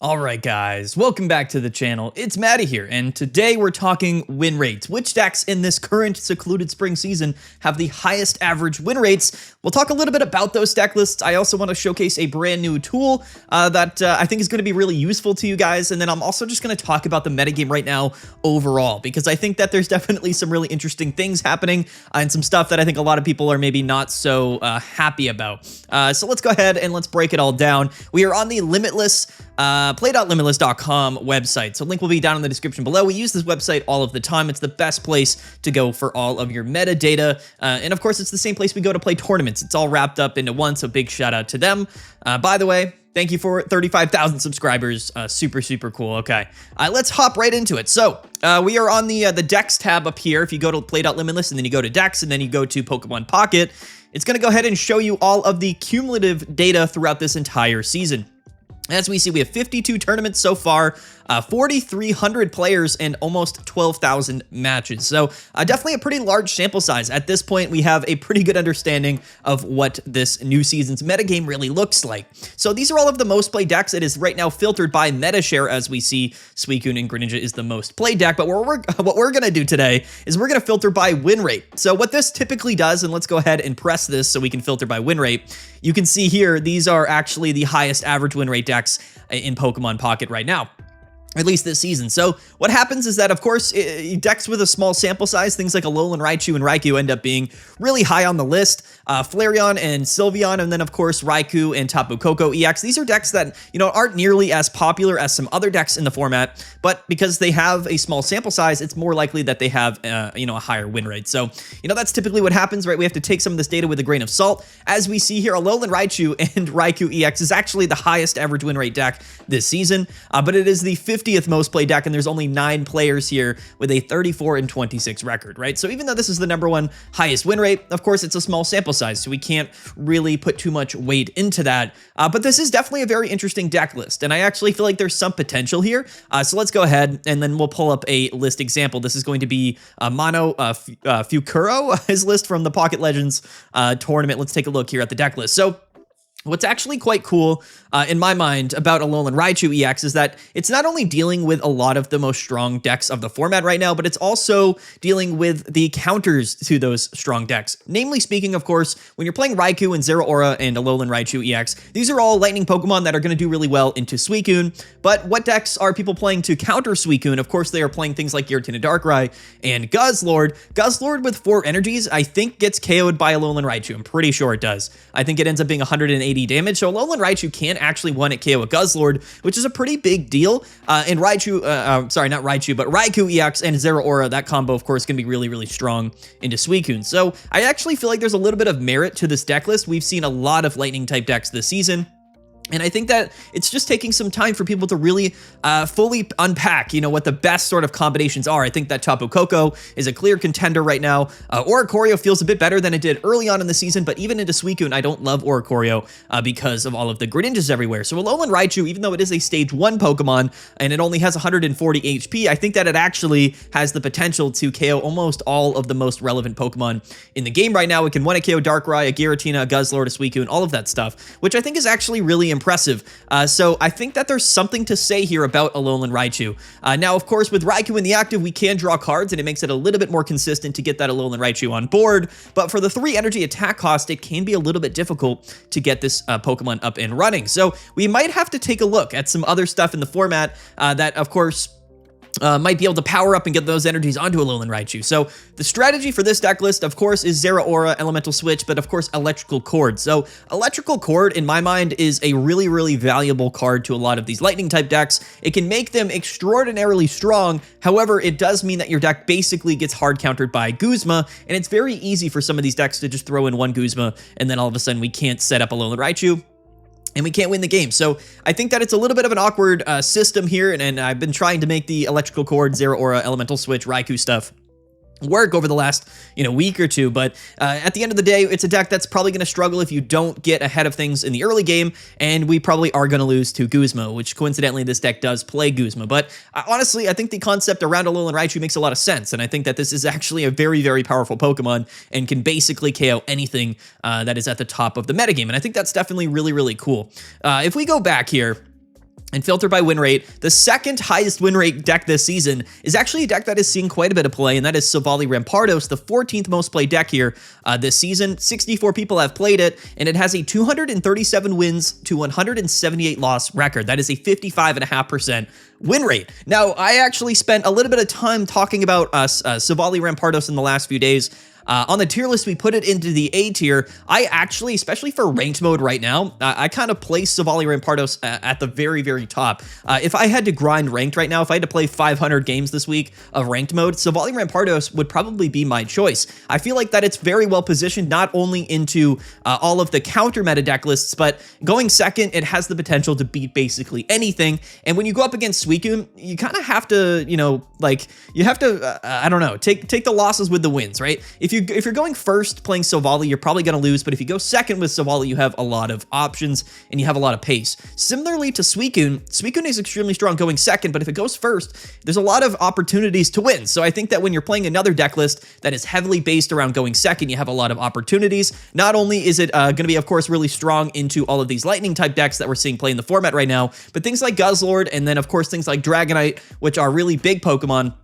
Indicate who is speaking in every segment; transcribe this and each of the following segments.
Speaker 1: Alright guys, welcome back to the channel. It's Matty here, and today we're talking win rates. Which decks in this current secluded spring season have the highest average win rates? We'll talk a little bit about those deck lists. I also want to showcase a brand new tool that I think is going to be really useful to you guys, and then I'm also just going to talk about the metagame right now overall, because I think that there's definitely some really interesting things happening and some stuff that I think a lot of people are maybe not so happy about. So let's go ahead and let's break it all down. We are on the Limitless play.limitless.com website. So link will be down in the description below. We use this website all of the time. It's the best place to go for all of your metadata. And of course, it's the same place we go to play tournaments. It's all wrapped up into one. So big shout out to them. By the way, thank you for 35,000 subscribers. Super cool. Okay, let's hop right into it. So we are on the Decks tab up here. If you go to play.limitless and then you go to Decks and then you go to Pokemon Pocket, it's going to go ahead and show you all of the cumulative data throughout this entire season. As we see, we have 52 tournaments so far, 4,300 players, and almost 12,000 matches. So definitely a pretty large sample size. At this point, we have a pretty good understanding of what this new season's metagame really looks like. So these are all of the most played decks. It is right now filtered by meta share, as we see Suicune and Greninja is the most played deck. But what we're going to do today is we're going to filter by win rate. So what this typically does, and let's go ahead and press this so we can filter by win rate. You can see here, these are actually the highest average win rate decks in Pokemon Pocket right now, at least this season. So what happens is that, of course, decks with a small sample size, things like Alolan, Raichu, and Raikou end up being really high on the list. Flareon and Sylveon, and then, of course, Raikou and Tapu, Koko, EX. These are decks that, aren't nearly as popular as some other decks in the format, but because they have a small sample size, it's more likely that they have, a higher win rate. So, that's typically what happens, right? We have to take some of this data with a grain of salt. As we see here, Alolan, Raichu, and Raikou EX is actually the highest average win rate deck this season, but it is the 50th most played deck, and there's only 9 players here with a 34-26 record, right? So even though this is the #1 highest win rate, of course, it's a small sample size, so we can't really put too much weight into that. But this is definitely a very interesting deck list, and I actually feel like there's some potential here. So let's go ahead, and then we'll pull up a list example. This is going to be Mono Fukuro, his list from the Pocket Legends tournament. Let's take a look here at the deck list. So what's actually quite cool, in my mind, about Alolan Raichu EX is that it's not only dealing with a lot of the most strong decks of the format right now, but it's also dealing with the counters to those strong decks. Namely speaking, of course, when you're playing Raikou and Zero Aura and Alolan Raichu EX, these are all lightning Pokemon that are going to do really well into Suicune. But what decks are people playing to counter Suicune? Of course, they are playing things like Giratina Darkrai and Guzzlord. Guzzlord with 4 energies, I think, gets KO'd by Alolan Raichu. I'm pretty sure it does. I think it ends up being 180 damage. So Alolan Raichu can actually one-hit KO a Guzzlord, which is a pretty big deal. And Raichu, sorry, not Raichu, but Raikou EX and Zero Aura, that combo, of course, can be really strong into Suicune. So I actually feel like there's a little bit of merit to this deck list. We've seen a lot of lightning type decks this season, and I think that it's just taking some time for people to really fully unpack, what the best sort of combinations are. I think that Tapu Koko is a clear contender right now. Oricorio feels a bit better than it did early on in the season, but even into Suicune, I don't love Oricorio because of all of the Greninjas everywhere. So Alolan Raichu, even though it is a stage 1 Pokemon and it only has 140 HP, I think that it actually has the potential to KO almost all of the most relevant Pokemon in the game right now. It can one-hit KO Darkrai, a Giratina, a Guzzlord, a Suicune, all of that stuff, which I think is actually really impressive. So I think that there's something to say here about Alolan Raichu. Now, of course, with Raikou in the active, we can draw cards, and it makes it a little bit more consistent to get that Alolan Raichu on board. But for the 3 energy attack cost, it can be a little bit difficult to get this Pokemon up and running. So we might have to take a look at some other stuff in the format that, of course, might be able to power up and get those energies onto Alolan Raichu. So the strategy for this deck list, of course, is Zero Aura, Elemental Switch, but of course, Electrical Cord. So Electrical Cord, in my mind, is a really valuable card to a lot of these lightning type decks. It can make them extraordinarily strong. However, it does mean that your deck basically gets hard countered by Guzma, and it's very easy for some of these decks to just throw in one Guzma, and then all of a sudden we can't set up Alolan Raichu, and we can't win the game. So I think that it's a little bit of an awkward system here, and I've been trying to make the Electrical Cord, Zero Aura, Elemental Switch, Raikou stuff work over the last week or two, but at the end of the day, it's a deck that's probably going to struggle if you don't get ahead of things in the early game, and we probably are going to lose to Guzma, which coincidentally this deck does play Guzma. But honestly, I think the concept around Alolan Raichu makes a lot of sense, and I think that this is actually a very powerful Pokemon and can basically KO anything that is at the top of the metagame, and I think that's definitely really cool. If we go back here, and filter by win rate, the second highest win rate deck this season is actually a deck that is seeing quite a bit of play, and that is Silvally Rampardos, the 14th most played deck here this season. 64 people have played it, and it has a 237 wins to 178 loss record. That is a 55.5% win rate. Now, I actually spent a little bit of time talking about Silvally Rampardos in the last few days. On the tier list, we put it into the A tier. I actually, especially for ranked mode right now, I kind of place Silvally Rampardos at the very, very top. If I had to grind ranked right now, if I had to play 500 games this week of ranked mode, Silvally Rampardos would probably be my choice. I feel like that it's very well positioned, not only into all of the counter meta deck lists, but going second, it has the potential to beat basically anything. And when you go up against Suicune, you kind of have to, you know, like, you have to, I don't know, take the losses with the wins, right? If you're going first playing Silvally, you're probably going to lose, but if you go second with Silvally, you have a lot of options and you have a lot of pace. Similarly to Suicune, Suicune is extremely strong going second, but if it goes first, there's a lot of opportunities to win. So I think that when you're playing another deck list that is heavily based around going second, you have a lot of opportunities. Not only is it going to be, of course, really strong into all of these lightning type decks that we're seeing play in the format right now, but things like Guzzlord and then, of course, things like Dragonite, which are really big Pokemon,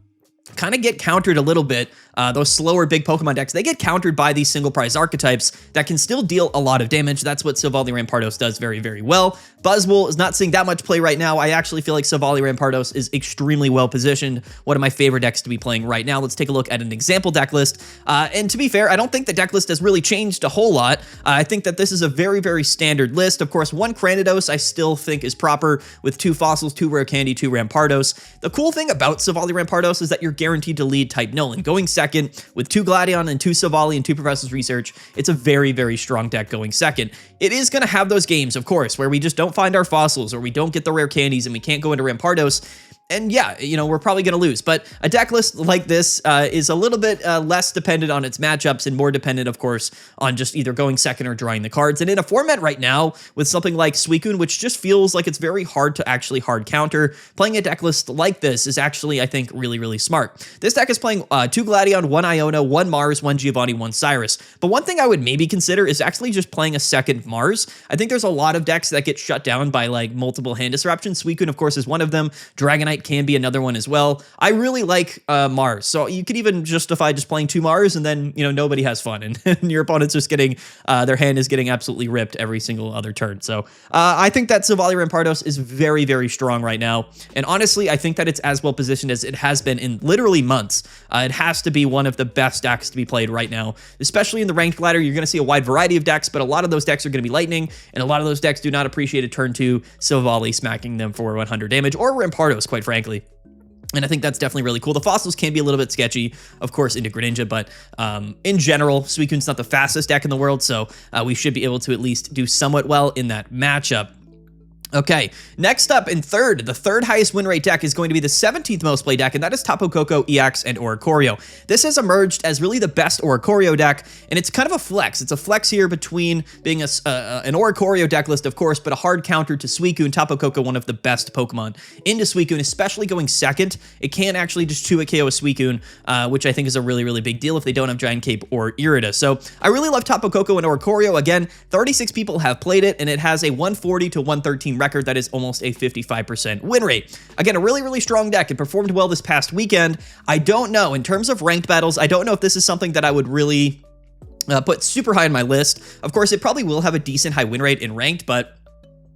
Speaker 1: kind of get countered a little bit. Those slower big Pokemon decks, they get countered by these single prize archetypes that can still deal a lot of damage. That's what Silvally Rampardos does very, very well. Buzzwole is not seeing that much play right now. I actually feel like Silvally Rampardos is extremely well positioned. One of my favorite decks to be playing right now. Let's take a look at an example deck list. And to be fair, I don't think the deck list has really changed a whole lot. I think that this is a very, very standard list. Of course, one Granidos I still think is proper with 2 fossils, 2 rare candy, 2 Rampardos. The cool thing about Silvally Rampardos is that you're guaranteed to lead type Nolan. Going second with 2 Gladion and 2 Silvally and 2 Professor's Research, it's a very, very strong deck going second. It is going to have those games, of course, where we just don't find our fossils or we don't get the rare candies and we can't go into Rampardos. And yeah, you know, we're probably going to lose. But a deck list like this is a little bit less dependent on its matchups and more dependent, of course, on just either going second or drawing the cards. And in a format right now with something like Suicune, which just feels like it's very hard to actually hard counter, playing a deck list like this is actually, I think, really, really smart. This deck is playing 2 Gladion, 1 Iona, 1 Mars, 1 Giovanni, 1 Cyrus. But one thing I would maybe consider is actually just playing a second Mars. I think there's a lot of decks that get shut down by like multiple hand disruptions. Suicune, of course, is one of them. Dragonite can be another one as well. I really like Mars, so you could even justify just playing 2 Mars and then, you know, nobody has fun and your opponent's just getting, their hand is getting absolutely ripped every single other turn. So I think that Silvally Rampardos is very, very strong right now. And honestly, I think that it's as well positioned as it has been in literally months. It has to be one of the best decks to be played right now, especially in the ranked ladder. You're going to see a wide variety of decks, but a lot of those decks are going to be lightning, and a lot of those decks do not appreciate a turn 2 Silvally smacking them for 100 damage, or Rampardos, quite frankly. And I think that's definitely really cool. The fossils can be a little bit sketchy, of course, into Greninja, but in general, Suicune's not the fastest deck in the world, so we should be able to at least do somewhat well in that matchup. Okay, next up in third, the third highest win rate deck is going to be the 17th most played deck, and that is Tapu, Koko, EX, and Oricorio. This has emerged as really the best Oricorio deck, and it's kind of a flex. It's a flex here between being an Oricorio deck list, of course, but a hard counter to Suicune. Tapu Koko, one of the best Pokemon into Suicune, especially going second. It can actually just 2-hit KO a Suicune, which I think is a really, really big deal if they don't have Giant Cape or Irida. So I really love Tapu Koko and Oricorio. Again, 36 people have played it, and it has a 140 to 113 record that is almost a 55% win rate. Again, a really, really strong deck. It performed well this past weekend. I don't know, in terms of ranked battles, I don't know if this is something that I would really put super high on my list. Of course, it probably will have a decent high win rate in ranked, but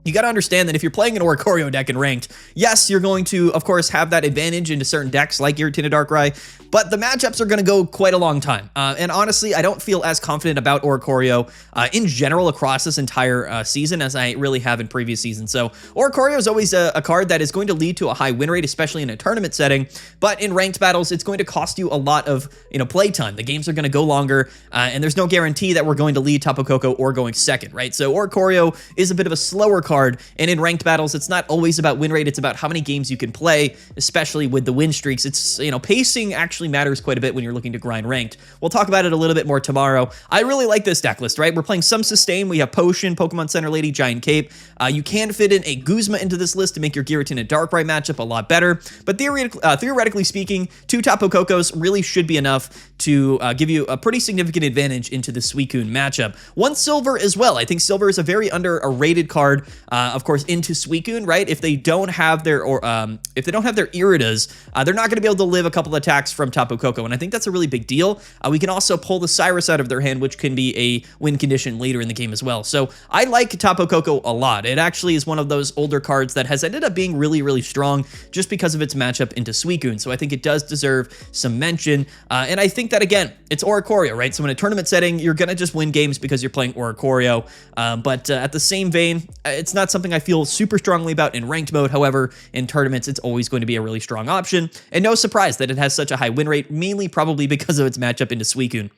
Speaker 1: you got to understand that if you're playing an Oricorio deck in ranked, yes, you're going to, of course, have that advantage into certain decks like Giratina Darkrai, but the matchups are going to go quite a long time. And honestly, I don't feel as confident about Oricorio in general across this entire season as I really have in previous seasons. So Oricorio is always a card that is going to lead to a high win rate, especially in a tournament setting, but in ranked battles, it's going to cost you a lot of, play time. The games are going to go longer, and there's no guarantee that we're going to lead Tapu Koko or going second, right? So Oricorio is a bit of a slower card, and in ranked battles, it's not always about win rate, it's about how many games you can play, especially with the win streaks. It's, pacing actually matters quite a bit when you're looking to grind ranked. We'll talk about it a little bit more tomorrow. I really like this deck list, right? We're playing some sustain. We have Potion, Pokemon Center Lady, Giant Cape. You can fit in a Guzma into this list to make your Giratina Darkrai matchup a lot better, but theoretically speaking, 2 Tapu Kokos really should be enough to give you a pretty significant advantage into the Suicune matchup. 1 Silver as well. I think Silver is a very underrated card. of course, into Suicune, right? If they don't have their Iridas, they're not going to be able to live a couple attacks from Tapu Koko, and I think that's a really big deal. We can also pull the Cyrus out of their hand, which can be a win condition later in the game as well. So I like Tapu Koko a lot. It actually is one of those older cards that has ended up being really, really strong just because of its matchup into Suicune. So I think it does deserve some mention. And I think that, again, it's Oricorio, right? So in a tournament setting, you're going to just win games because you're playing Oricorio. But at the same vein, it's not something I feel super strongly about in ranked mode. However, in tournaments, it's always going to be a really strong option. And no surprise that it has such a high win rate, mainly probably because of its matchup into Suicune.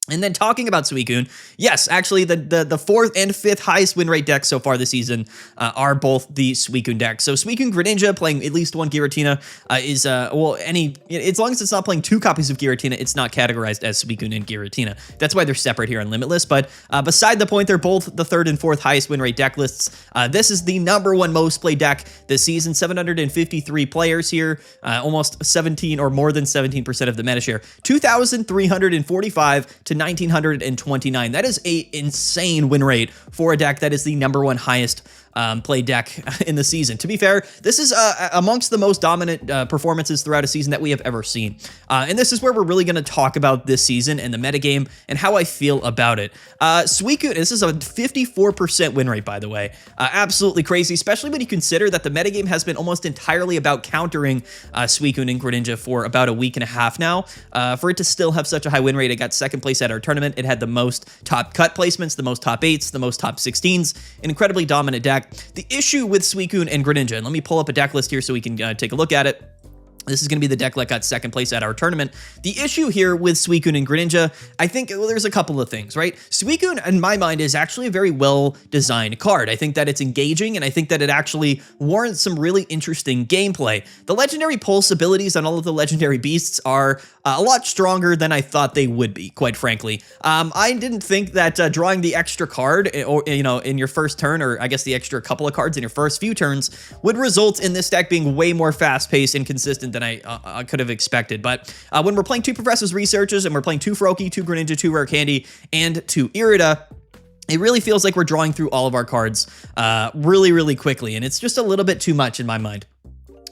Speaker 1: And then talking about Suicune, yes, actually the fourth and fifth highest win rate decks so far this season are both the Suicune decks. So Suicune Greninja playing at least one Giratina is, as long as it's not playing two copies of Giratina, it's not categorized as Suicune and Giratina. That's why they're separate here on Limitless. But beside the point, they're both the third and fourth highest win rate deck lists. This is the #1 most played deck this season, 753 players here, almost 17 or more than 17% of the meta share, 2,345 to 1,929. That is a insane win rate for a deck that is the #1 highest played deck in the season. To be fair, this is amongst the most dominant performances throughout a season that we have ever seen. And this is where we're really going to talk about this season and the metagame and how I feel about it. Suicune, this is a 54% win rate, by the way. Absolutely crazy, especially when you consider that the metagame has been almost entirely about countering Suicune and Greninja for about a week and a half now. For it to still have such a high win rate, it got second place at our tournament. It had the most top cut placements, the most top 8s, the most top 16s, an incredibly dominant deck. The issue with Suicune and Greninja, and let me pull up a deck list here so we can take a look at it. This is going to be the deck that got second place at our tournament. The issue here with Suicune and Greninja, I think there's a couple of things, right? Suicune, in my mind, is actually a very well-designed card. I think that it's engaging, and I think that it actually warrants some really interesting gameplay. The Legendary Pulse abilities on all of the Legendary Beasts are a lot stronger than I thought they would be, quite frankly. I didn't think that drawing the extra card, or in your first turn, or I guess the extra couple of cards in your first few turns, would result in this deck being way more fast-paced and consistent than I could have expected. But when we're playing two Professor's Researches and we're playing two Froakie, two Greninja, two Rare Candy, and two Irida, it really feels like we're drawing through all of our cards really, really quickly, and it's just a little bit too much in my mind.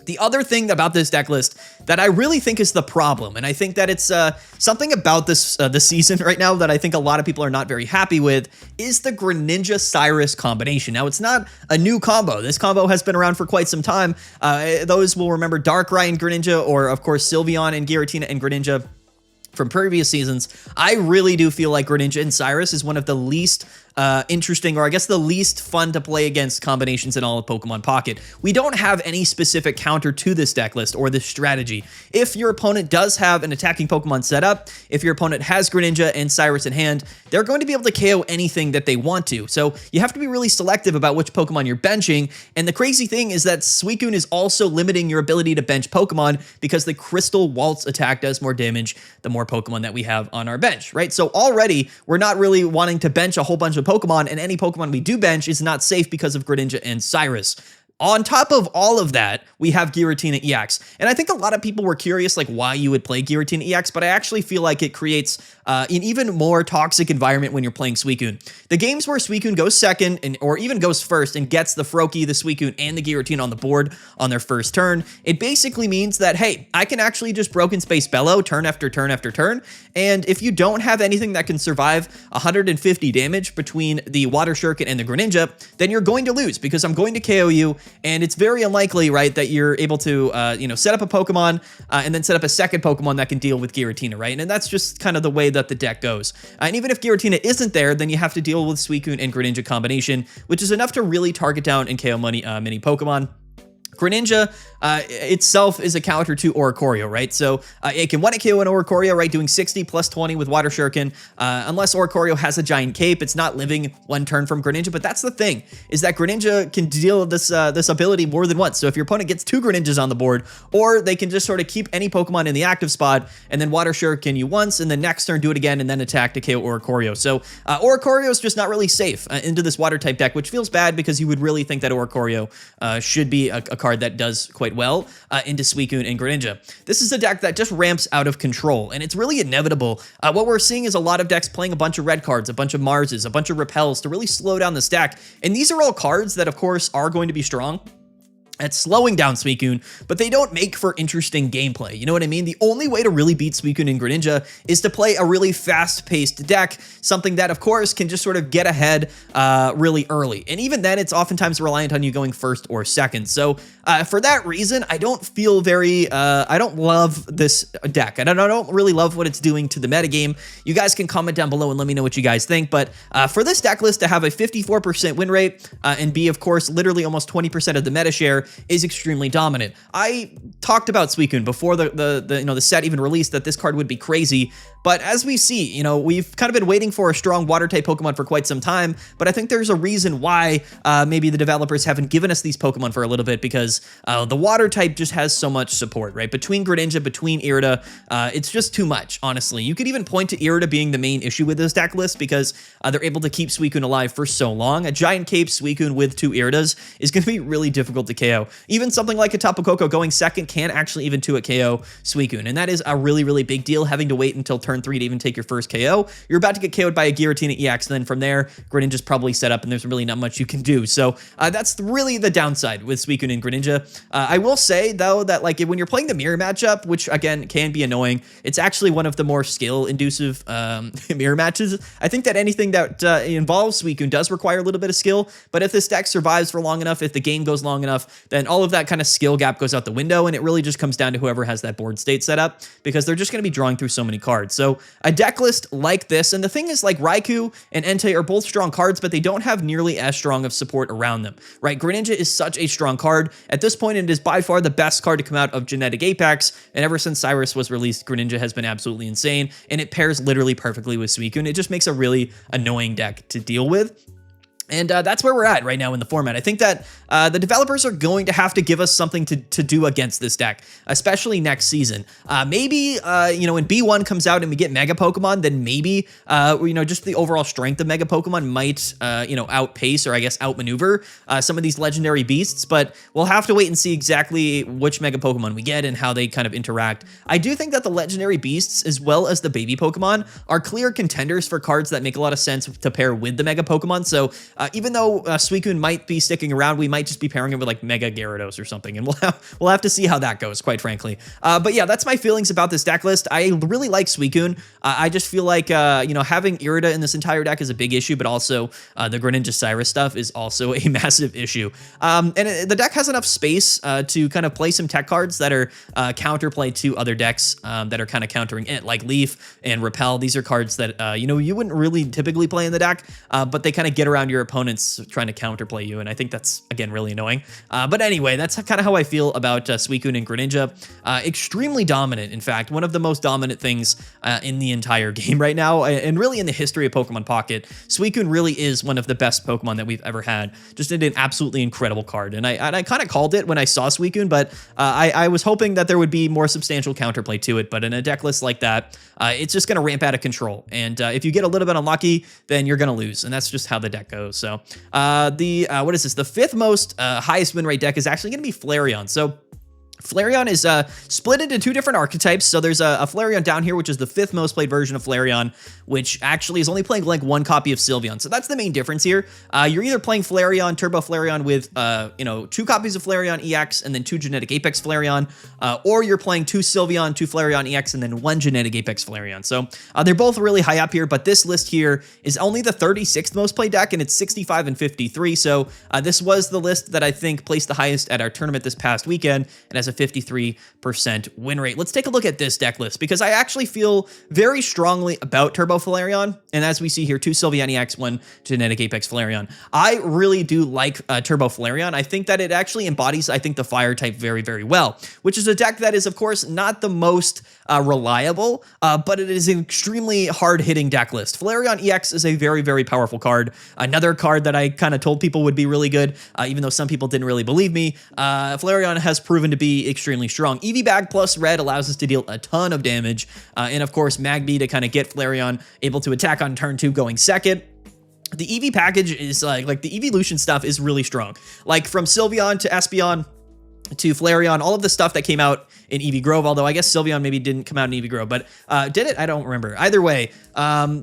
Speaker 1: The other thing about this deck list that I really think is the problem, and I think that it's something about this season right now that I think a lot of people are not very happy with, is the Greninja Cyrus combination. Now, it's not a new combo. This combo has been around for quite some time. Those will remember Darkrai and Greninja, or of course Sylveon and Giratina and Greninja from previous seasons. I really do feel like Greninja and Cyrus is one of the least interesting, or I guess the least fun to play against combinations in all of Pokemon Pocket. We don't have any specific counter to this deck list or this strategy. If your opponent does have an attacking Pokemon set up, if your opponent has Greninja and Cyrus in hand, they're going to be able to KO anything that they want to. So you have to be really selective about which Pokemon you're benching. And the crazy thing is that Suicune is also limiting your ability to bench Pokemon because the Crystal Waltz attack does more damage the more Pokemon that we have on our bench, right? So already we're not really wanting to bench a whole bunch of Pokemon, and any Pokemon we do bench is not safe because of Greninja and Cyrus. On top of all of that, we have Giratina EX. And I think a lot of people were curious like why you would play Giratina EX, but I actually feel like it creates an even more toxic environment when you're playing Suicune. The games where Suicune goes second or even goes first and gets the Froakie, the Suicune, and the Giratina on the board on their first turn, it basically means that, hey, I can actually just Broken Space Bellow turn after turn after turn. And if you don't have anything that can survive 150 damage between the Water Shuriken and the Greninja, then you're going to lose because I'm going to KO you. And it's very unlikely, right, that you're able to, set up a Pokemon and then set up a second Pokemon that can deal with Giratina, right? And that's just kind of the way that the deck goes. And even if Giratina isn't there, then you have to deal with Suicune and Greninja combination, which is enough to really target down and KO many Pokemon. Greninja itself is a counter to Oricorio, right? So it can 1-hit KO an Oricorio, right? Doing 60 plus 20 with Water Shuriken. Unless Oricorio has a giant cape, it's not living one turn from Greninja. But that's the thing, is that Greninja can deal this ability more than once. So if your opponent gets 2 Greninjas on the board, or they can just sort of keep any Pokemon in the active spot and then Water Shuriken you once, and then next turn do it again and then attack to KO Oricorio. So Oricorio is just not really safe into this Water type deck, which feels bad because you would really think that Oricorio should be a card that does quite well into Suicune and Greninja. This is a deck that just ramps out of control, and it's really inevitable. What we're seeing is a lot of decks playing a bunch of red cards, a bunch of Marses, a bunch of Repels to really slow down the stack, and these are all cards that, of course, are going to be strong at slowing down Suicune, but they don't make for interesting gameplay. You know what I mean? The only way to really beat Suicune and Greninja is to play a really fast-paced deck, something that, of course, can just sort of get ahead really early. And even then, it's oftentimes reliant on you going first or second. So for that reason, I don't feel very, I don't love this deck. I don't really love what it's doing to the metagame. You guys can comment down below and let me know what you guys think. But for this deck list to have a 54% win rate and be, of course, literally almost 20% of the meta share is extremely dominant. I talked about Suicune before the set even released that this card would be crazy, but as we see, we've kind of been waiting for a strong water type Pokemon for quite some time, but I think there's a reason why maybe the developers haven't given us these Pokemon for a little bit, because the water type just has so much support, right? Between Greninja, between Irida, it's just too much, honestly. You could even point to Irida being the main issue with this deck list, because they're able to keep Suicune alive for so long. A giant cape Suicune with 2 Iridas is going to be really difficult to KO. Even something like a Tapu Koko going second can actually even 2-hit KO Suicune, and that is a really, really big deal, having to wait until turn 3 to even take your first KO. You're about to get KO'd by a Giratina EX, and then from there, Greninja's probably set up, and there's really not much you can do. So that's really the downside with Suicune and Greninja. I will say, though, that when you're playing the mirror matchup, which, again, can be annoying, it's actually one of the more skill-inducive mirror matches. I think that anything that involves Suicune does require a little bit of skill, but if this deck survives for long enough, if the game goes long enough, then all of that kind of skill gap goes out the window, and it really just comes down to whoever has that board state set up, because they're just going to be drawing through so many cards. So a deck list like this, and the thing is, Raikou and Entei are both strong cards, but they don't have nearly as strong of support around them, right? Greninja is such a strong card. At this point, it is by far the best card to come out of Genetic Apex, and ever since Cyrus was released, Greninja has been absolutely insane, and it pairs literally perfectly with Suicune. It just makes a really annoying deck to deal with. And that's where we're at right now in the format. I think that the developers are going to have to give us something to do against this deck, especially next season. Maybe, when B1 comes out and we get Mega Pokemon, then maybe, just the overall strength of Mega Pokemon might, outpace or I guess outmaneuver some of these legendary beasts. But we'll have to wait and see exactly which Mega Pokemon we get and how they kind of interact. I do think that the legendary beasts, as well as the baby Pokemon, are clear contenders for cards that make a lot of sense to pair with the Mega Pokemon. So even though Suicune might be sticking around, we might just be pairing it with Mega Gyarados or something, and we'll have to see how that goes, quite frankly. But yeah, that's my feelings about this deck list. I really like Suicune. I just feel like having Irida in this entire deck is a big issue, but also the Greninja Cyrus stuff is also a massive issue. The deck has enough space to kind of play some tech cards that are counterplay to other decks that are kind of countering it, like Leaf and Repel. These are cards that you wouldn't really typically play in the deck, but they kind of get around your opponents trying to counterplay you, and I think that's, again, really annoying. But anyway, that's kind of how I feel about Suicune and Greninja. Extremely dominant, in fact, one of the most dominant things in the entire game right now, and really in the history of Pokemon Pocket. Suicune really is one of the best Pokemon that we've ever had. Just an absolutely incredible card, and I kind of called it when I saw Suicune, but I was hoping that there would be more substantial counterplay to it, but in a deck list like that, it's just going to ramp out of control, and if you get a little bit unlucky, then you're going to lose, and that's just how the deck goes. So what is this? The 5th most highest win rate deck is actually going to be Flareon. So Flareon is split into 2 different archetypes. So there's a Flareon down here, which is the 5th most played version of Flareon, which actually is only playing 1 copy of Sylveon. So that's the main difference here. You're either playing Flareon, Turbo Flareon with 2 copies of Flareon EX and then 2 Genetic Apex Flareon, or you're playing 2 Sylveon, 2 Flareon EX, and then 1 Genetic Apex Flareon. So they're both really high up here, but this list here is only the 36th most played deck, and it's 65 and 53. So this was the list that I think placed the highest at our tournament this past weekend, and has a 53% win rate. Let's take a look at this deck list, because I actually feel very strongly about Turbo Flareon, and as we see here, 2 Sylveon EX, 1 Genetic Apex Flareon. I really do like Turbo Flareon. I think that it actually embodies, the fire type very, very well, which is a deck that is, of course, not the most reliable, but it is an extremely hard-hitting deck list. Flareon EX is a very, very powerful card. Another card that I kind of told people would be really good, even though some people didn't really believe me. Flareon has proven to be extremely strong. EV Bag plus red allows us to deal a ton of damage, and of course Magby to kind of get Flareon able to attack on turn 2 going second. The EV package is like the evolution stuff is really strong. Like from Sylveon to Espeon to Flareon, all of the stuff that came out in Eevee Grove, although I guess Sylveon maybe didn't come out in Eevee Grove, but did it? I don't remember. Either way,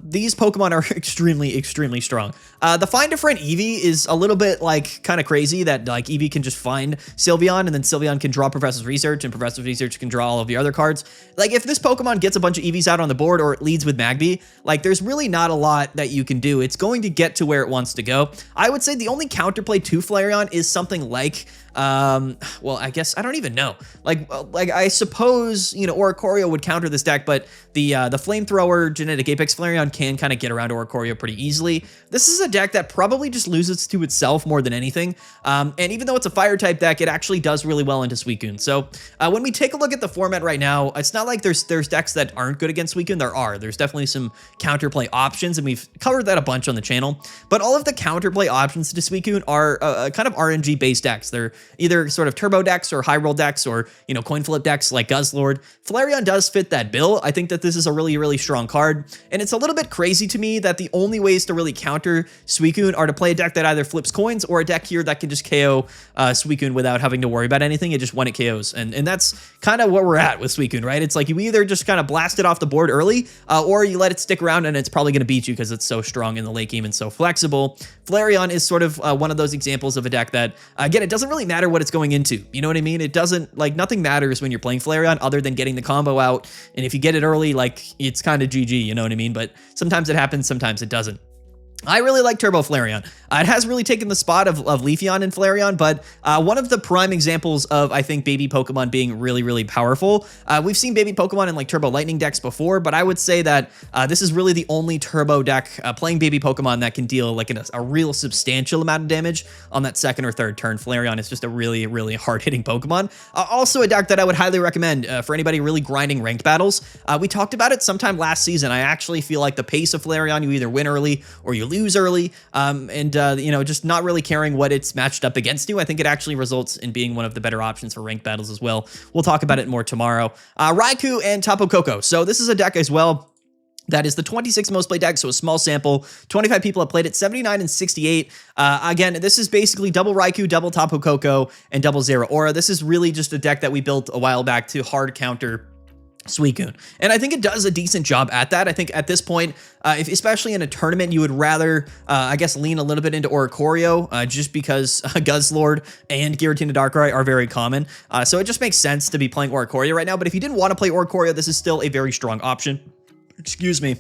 Speaker 1: these Pokemon are extremely, extremely strong. The find a friend Eevee is a little bit like kind of crazy that like Eevee can just find Sylveon and then Sylveon can draw Professor's Research and Professor's Research can draw all of the other cards. Like if this Pokemon gets a bunch of Eevees out on the board or it leads with Magby, like there's really not a lot that you can do. It's going to get to where it wants to go. I would say the only counterplay to Flareon is something like well, I guess I don't even know. Like I suppose, you know, Oricorio would counter this deck, but the Flamethrower Genetic Apex Flareon can kind of get around Oricorio pretty easily. This is a deck that probably just loses to itself more than anything. And even though it's a fire type deck, it actually does really well into Suicune. So when we take a look at the format right now, it's not like there's decks that aren't good against Suicune. There's definitely some counterplay options, and we've covered that a bunch on the channel. But all of the counterplay options to Suicune are kind of RNG based decks. They're either sort of turbo decks or high roll decks or, you know, coin flip decks like Guzzlord. Flareon does fit that bill. I think that this is a really, really strong card. And it's a little bit crazy to me that the only ways to really counter Suicune are to play a deck that either flips coins or a deck here that can just KO Suicune without having to worry about anything. It just when it KOs. And that's kind of what we're at with Suicune, right? It's like you either just kind of blast it off the board early or you let it stick around and it's probably going to beat you because it's so strong in the late game and so flexible. Flareon is sort of one of those examples of a deck that, again, it doesn't really matter what it's going into. You know what I mean? It doesn't, like, nothing matters when you're playing Flareon other than getting the combo out. And if you get it early, like, it's kind of GG, you know what I mean? But sometimes it happens, sometimes it doesn't. I really like Turbo Flareon. It has really taken the spot of Leafeon and Flareon, but one of the prime examples of, I think, baby Pokemon being really, really powerful. We've seen baby Pokemon in like Turbo Lightning decks before, but I would say that this is really the only Turbo deck playing baby Pokemon that can deal like a real substantial amount of damage on that second or third turn. Flareon is just a really, really hard-hitting Pokemon. Also a deck that I would highly recommend for anybody really grinding ranked battles. We talked about it sometime last season. I actually feel like the pace of Flareon, you either win early or you lose early, you know, just not really caring what it's matched up against you. I think it actually results in being one of the better options for ranked battles as well. We'll talk about it more tomorrow. Raikou and Tapu Koko. So this is a deck as well that is the 26th most played deck, so a small sample. 25 people have played it, 79 and 68. Again, this is basically double Raikou, double Tapu Koko, and double Zero Aura. This is really just a deck that we built a while back to hard counter Suicune. And I think it does a decent job at that. I think at this point, especially in a tournament, you would rather, I guess, lean a little bit into Oricorio, just because Guzzlord and Giratina Darkrai are very common. So it just makes sense to be playing Oricorio right now. But if you didn't want to play Oricorio, this is still a very strong option. Excuse me.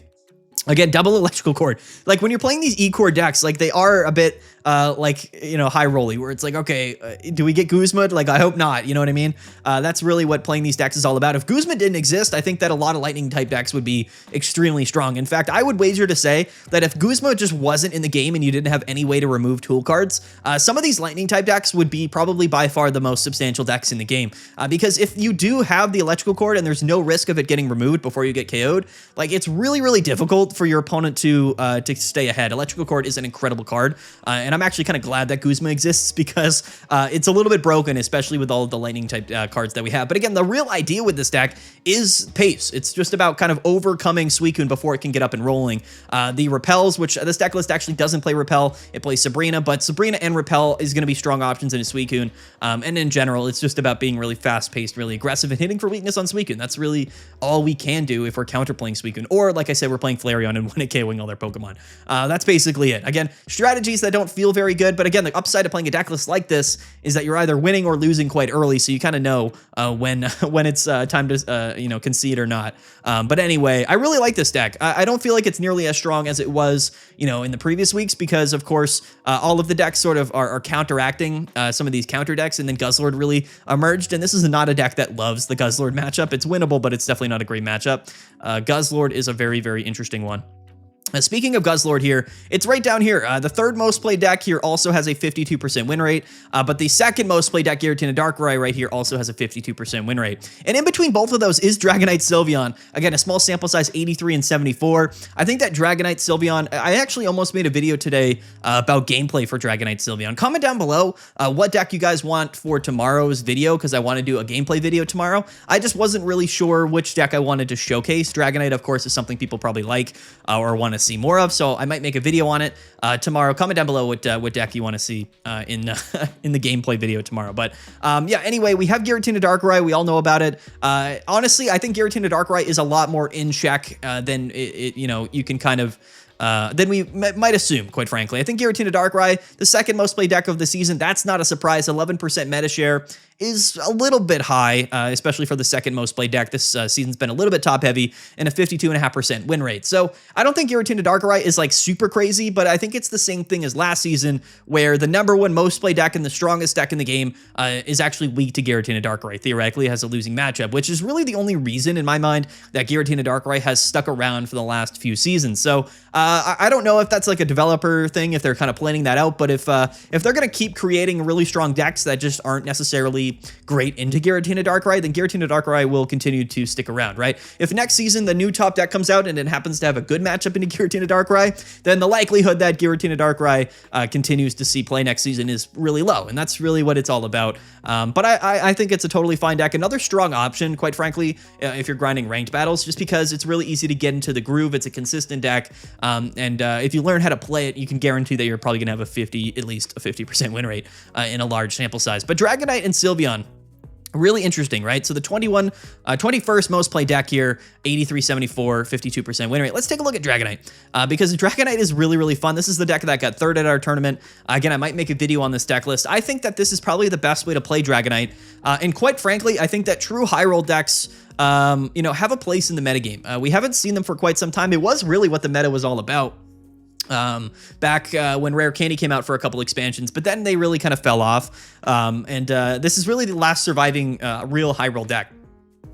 Speaker 1: Again, double electrical cord. Like when you're playing these E-core decks, like they are a bit like, you know, high rolly, where it's like, okay, do we get Guzma? Like, I hope not. You know what I mean? That's really what playing these decks is all about. If Guzma didn't exist, I think that a lot of lightning type decks would be extremely strong. In fact, I would wager to say that if Guzma just wasn't in the game and you didn't have any way to remove tool cards, some of these lightning type decks would be probably by far the most substantial decks in the game. Because if you do have the electrical cord and there's no risk of it getting removed before you get KO'd, like it's really, really difficult for your opponent to stay ahead. Electrical cord is an incredible card, and I'm actually kind of glad that Guzma exists because it's a little bit broken, especially with all of the lightning type cards that we have. But again, the real idea with this deck is pace. It's just about kind of overcoming Suicune before it can get up and rolling. The repels, which this deck list actually doesn't play repel, it plays Sabrina, but Sabrina and repel is going to be strong options in a Suicune. And in general, it's just about being really fast-paced, really aggressive, and hitting for weakness on Suicune. That's really all we can do if we're counterplaying Suicune. Or, like I said, we're playing Flareon and win it KOing all their Pokemon. That's basically it. Again, strategies that don't feel very good, but again, the upside of playing a deck list like this is that you're either winning or losing quite early, so you kind of know when it's time to concede or not. But anyway, I really like this deck. I don't feel like it's nearly as strong as it was, in the previous weeks because, of course, all of the decks sort of are counteracting some of these counter decks, and then Guzzlord really emerged, and this is not a deck that loves the Guzzlord matchup. It's winnable, but it's definitely not a great matchup. Guzzlord is a very, very interesting one. Speaking of Guzzlord here, it's right down here. The third most played deck here also has a 52% win rate, but the second most played deck, Giratina Darkrai, right here also has a 52% win rate. And in between both of those is Dragonite Sylveon. Again, a small sample size, 83 and 74. I think that Dragonite Sylveon, I actually almost made a video today about gameplay for Dragonite Sylveon. Comment down below what deck you guys want for tomorrow's video, because I want to do a gameplay video tomorrow. I just wasn't really sure which deck I wanted to showcase. Dragonite, of course, is something people probably like or want to to see more of. So I might make a video on it tomorrow. Comment down below what deck you want to see in the gameplay video tomorrow. But yeah, anyway, we have Giratina Darkrai. We all know about it. Honestly, I think Giratina Darkrai is a lot more in check than you can kind of than we might assume, quite frankly. I think Giratina Darkrai, the second most played deck of the season, that's not a surprise. 11% meta share is a little bit high, especially for the second most played deck. This season's been a little bit top heavy and a 52.5% win rate. So I don't think Giratina Darkrai is like super crazy, but I think it's the same thing as last season where the #1 most played deck and the strongest deck in the game is actually weak to Giratina Darkrai. Theoretically, it has a losing matchup, which is really the only reason in my mind that Giratina Darkrai has stuck around for the last few seasons. So I don't know if that's like a developer thing, if they're kind of planning that out, but if they're going to keep creating really strong decks that just aren't necessarily great into Giratina Darkrai, then Giratina Darkrai will continue to stick around, right? If next season the new top deck comes out and it happens to have a good matchup into Giratina Darkrai, then the likelihood that Giratina Darkrai continues to see play next season is really low, and that's really what it's all about. But I think it's a totally fine deck. Another strong option, quite frankly, if you're grinding ranked battles, just because it's really easy to get into the groove. It's a consistent deck, and if you learn how to play it, you can guarantee that you're probably going to have at least a 50% win rate in a large sample size. But Dragonite and Sylveon, really interesting, right? So the 21st most played deck here, 8374, 52% win rate. Let's take a look at Dragonite, because Dragonite is really, really fun. This is the deck that got third at our tournament. Again, I might make a video on this deck list. I think that this is probably the best way to play Dragonite. And quite frankly, I think that true high roll decks, have a place in the metagame. We haven't seen them for quite some time. It was really what the meta was all about. Back when Rare Candy came out for a couple expansions, but then they really kind of fell off. This is really the last surviving real high roll deck.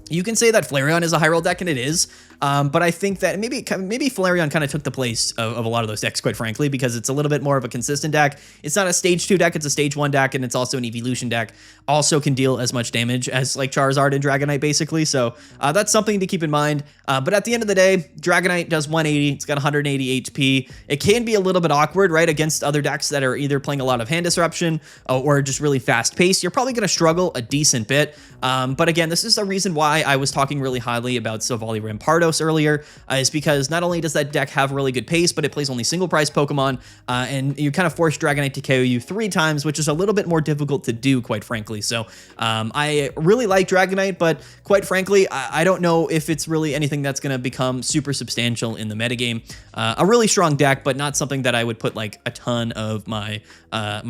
Speaker 1: You can say that Flareon is a high roll deck, and it is. But I think that maybe Flareon kind of took the place of a lot of those decks, quite frankly, because it's a little bit more of a consistent deck. It's not a stage 2 deck, it's a stage 1 deck, and it's also an evolution deck. Also can deal as much damage as like Charizard and Dragonite, basically. So that's something to keep in mind. But at the end of the day, Dragonite does 180. It's got 180 HP. It can be a little bit awkward, right, against other decks that are either playing a lot of hand disruption or just really fast paced. You're probably going to struggle a decent bit. But again, this is the reason why I was talking really highly about Silvally Rampardos earlier, is because not only does that deck have really good pace, but it plays only single price Pokemon, and you kind of force Dragonite to KO you 3 times, which is a little bit more difficult to do, quite frankly. So I really like Dragonite, but quite frankly, I don't know if it's really anything that's going to become super substantial in the metagame. A really strong deck, but not something that I would put like a ton of my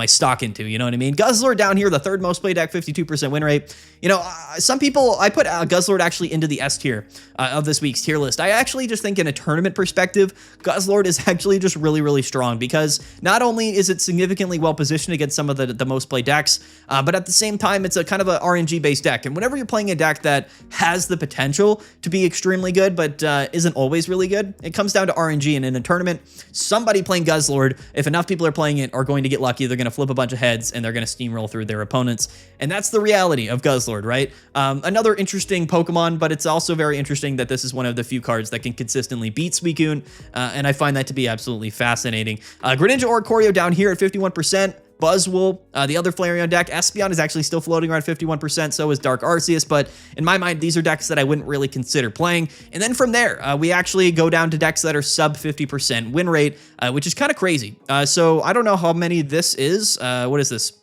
Speaker 1: stock into, you know what I mean? Guzzlord down here, the third most played deck, 52% win rate. You know, some people, I put Guzzlord actually into the S tier of this week's tier list. I actually just think in a tournament perspective, Guzzlord is actually just really, really strong, because not only is it significantly well positioned against some of the most played decks, but at the same time, it's a kind of a RNG based deck. And whenever you're playing a deck that has the potential to be extremely good, but isn't always really good, it comes down to RNG. And in a tournament, somebody playing Guzzlord, if enough people are playing it, are going to get lucky. They're going to flip a bunch of heads and they're going to steamroll through their opponents. And that's the reality of Guzzlord, right? Another interesting Pokemon, but it's also very interesting that this is one of the few cards that can consistently beat Suicune, and I find that to be absolutely fascinating. Greninja Oricorio down here at 51%. Buzzwole, the other Flareon deck. Espeon is actually still floating around 51%, so is Dark Arceus, but in my mind, these are decks that I wouldn't really consider playing. And then from there, we actually go down to decks that are sub 50% win rate, which is kind of crazy. So I don't know how many this is. What is this?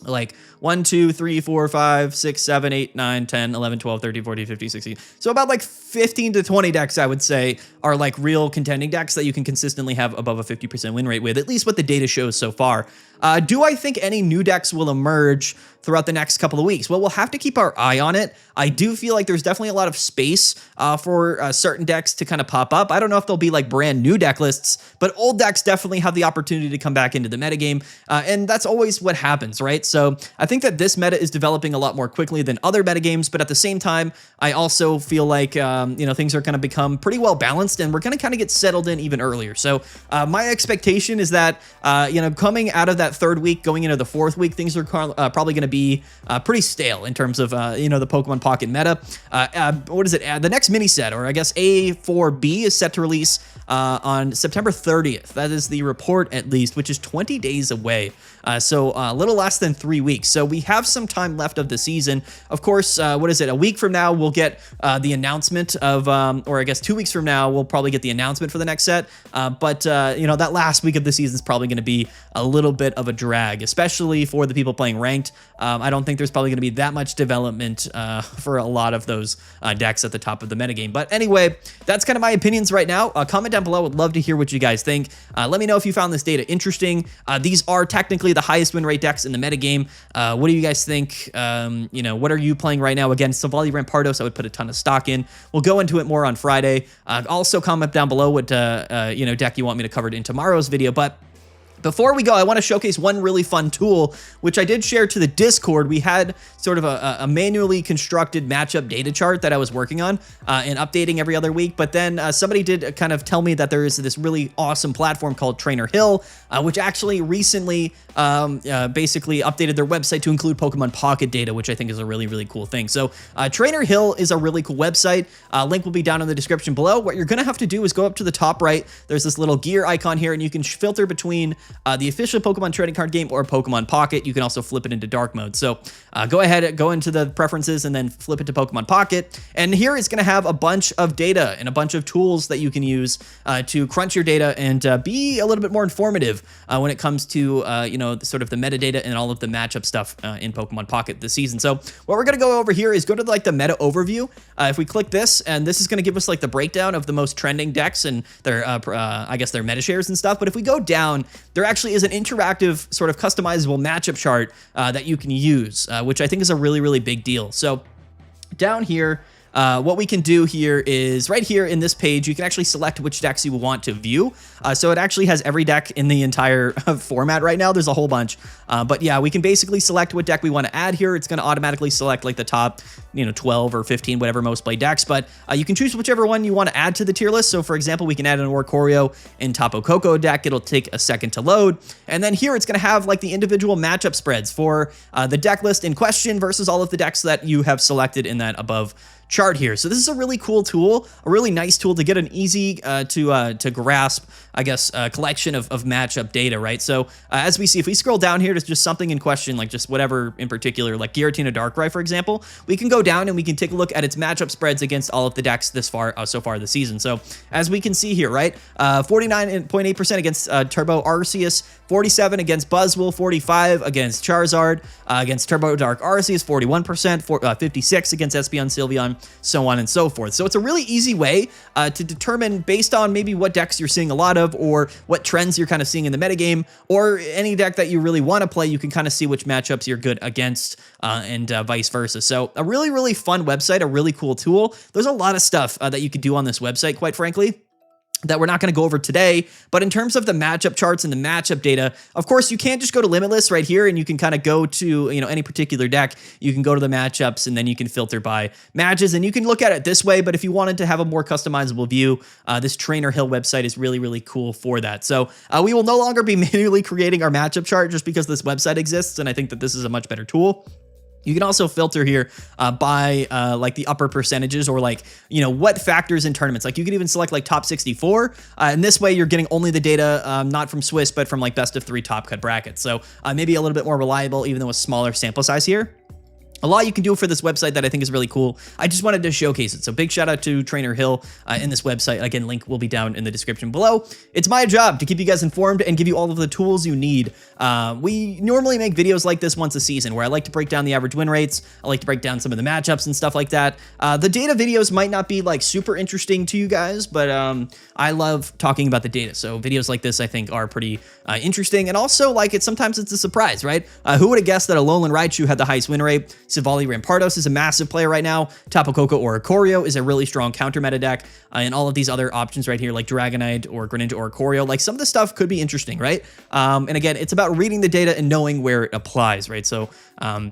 Speaker 1: Like 1, 2, 3, 4, 5, 6, 7, 8, 9, 10, 11, 12, 13, 14, 15, 16. So about like 15 to 20 decks, I would say, are like real contending decks that you can consistently have above a 50% win rate with, at least what the data shows so far. Do I think any new decks will emerge throughout the next couple of weeks? Well, we'll have to keep our eye on it. I do feel like there's definitely a lot of space for certain decks to kind of pop up. I don't know if they'll be like brand new deck lists, but old decks definitely have the opportunity to come back into the metagame, and that's always what happens, right? So I think that this meta is developing a lot more quickly than other metagames, but at the same time, I also feel like things are going to become pretty well balanced, and we're going to kind of get settled in even earlier. So my expectation is that coming out of that third week, going into the fourth week, things are probably going to be pretty stale in terms of the Pokemon Pocket meta. What is it? The next mini set, or I guess A4B, is set to release on September 30th. That is the report, at least, which is 20 days away. So a little less than 3 weeks. So we have some time left of the season. Of course, what is it? A week from now, we'll get the announcement of, or I guess 2 weeks from now, we'll probably get the announcement for the next set. But you know, that last week of the season is probably going to be a little bit of a drag, especially for the people playing ranked. I don't think there's probably going to be that much development for a lot of those decks at the top of the metagame. But anyway, that's kind of my opinions right now. Comment down below. Would love to hear what you guys think. Let me know if you found this data interesting. These are technically the highest win rate decks in the metagame. What do you guys think? You know, what are you playing right now? Again, Silvally, Rampardos, I would put a ton of stock in. We'll go into it more on Friday. Also comment down below what you know, deck you want me to cover in tomorrow's video. But before we go, I want to showcase one really fun tool, which I did share to the Discord. We had sort of a manually constructed matchup data chart that I was working on and updating every other week. But then somebody did kind of tell me that there is this really awesome platform called Trainer Hill, which actually recently basically updated their website to include Pokemon Pocket data, which I think is a really, really cool thing. So Trainer Hill is a really cool website. Link will be down in the description below. What you're going to have to do is go up to the top right. There's this little gear icon here, and you can filter between the official Pokemon trading card game or Pokemon Pocket. You can also flip it into dark mode. So go ahead, go into the preferences and then flip it to Pokemon Pocket. And here it's going to have a bunch of data and a bunch of tools that you can use to crunch your data and be a little bit more informative when it comes to, you know, sort of the metadata and all of the matchup stuff in Pokemon Pocket this season. So what we're going to go over here is go to like the meta overview. If we click this, and this is going to give us like the breakdown of the most trending decks and their, I guess their meta shares and stuff. But if we go down, there actually is an interactive sort of customizable matchup chart that you can use, which I think is a really, really big deal. So down here, what we can do here is right here in this page, you can actually select which decks you want to view. So it actually has every deck in the entire format right now. There's a whole bunch. But yeah, we can basically select what deck we want to add here. It's going to automatically select like the top, you know, 12 or 15, whatever most play decks. But you can choose whichever one you want to add to the tier list. So for example, we can add an Oricorio and Tapu Koko deck. It'll take a second to load. And then here it's going to have like the individual matchup spreads for the deck list in question versus all of the decks that you have selected in that above chart here. So this is a really cool tool, a really nice tool to get an easy to grasp, I guess, collection of matchup data, right? So as we see, if we scroll down here to just something in question, like just whatever in particular, like Giratina Darkrai, for example, we can go down and we can take a look at its matchup spreads against all of the decks this far, so far this season. So as we can see here, right, 49.8% against Turbo Arceus, 47 against Buzzwole, 45 against Charizard, against Turbo Dark Arceus, 41%, 56 against Espeon Sylveon, so on and so forth. So it's a really easy way to determine based on maybe what decks you're seeing a lot of or what trends you're kind of seeing in the metagame or any deck that you really want to play, you can kind of see which matchups you're good against and vice versa. So a really, really fun website, a really cool tool. There's a lot of stuff that you could do on this website, quite frankly, that we're not going to go over today. But in terms of the matchup charts and the matchup data, of course, you can't just go to Limitless right here and you can kind of go to, you know, any particular deck. You can go to the matchups and then you can filter by matches and you can look at it this way. But if you wanted to have a more customizable view, this Trainer Hill website is really, really cool for that. So we will no longer be manually creating our matchup chart just because this website exists. And I think that this is a much better tool. You can also filter here by like the upper percentages or like, you know, what factors in tournaments. Like you can even select like top 64. And this way you're getting only the data, not from Swiss, but from like best of 3 top cut brackets. So maybe a little bit more reliable, even though a smaller sample size here. A lot you can do for this website that I think is really cool. I just wanted to showcase it. So big shout out to Trainer Hill in this website. Again, link will be down in the description below. It's my job to keep you guys informed and give you all of the tools you need. We normally make videos like this once a season where I like to break down the average win rates. I like to break down some of the matchups and stuff like that. The data videos might not be like super interesting to you guys, but I love talking about the data. So videos like this I think are pretty interesting. And also like sometimes it's a surprise, right? Who would have guessed that Alolan Raichu had the highest win rate? Silvally Rampardos is a massive player right now. Tapu Koko or Oricorio is a really strong counter meta deck. And all of these other options right here like Dragonite or Greninja or Oricorio, like some of this stuff could be interesting, right? And again, it's about reading the data and knowing where it applies, right? So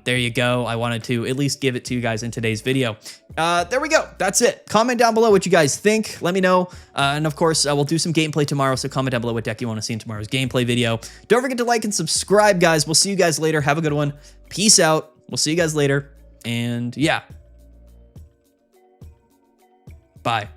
Speaker 1: there you go. I wanted to at least give it to you guys in today's video. There we go. That's it. Comment down below what you guys think. Let me know. And of course, we'll do some gameplay tomorrow. So comment down below what deck you want to see in tomorrow's gameplay video. Don't forget to like and subscribe, guys. We'll see you guys later. Have a good one. Peace out. We'll see you guys later. And yeah. Bye.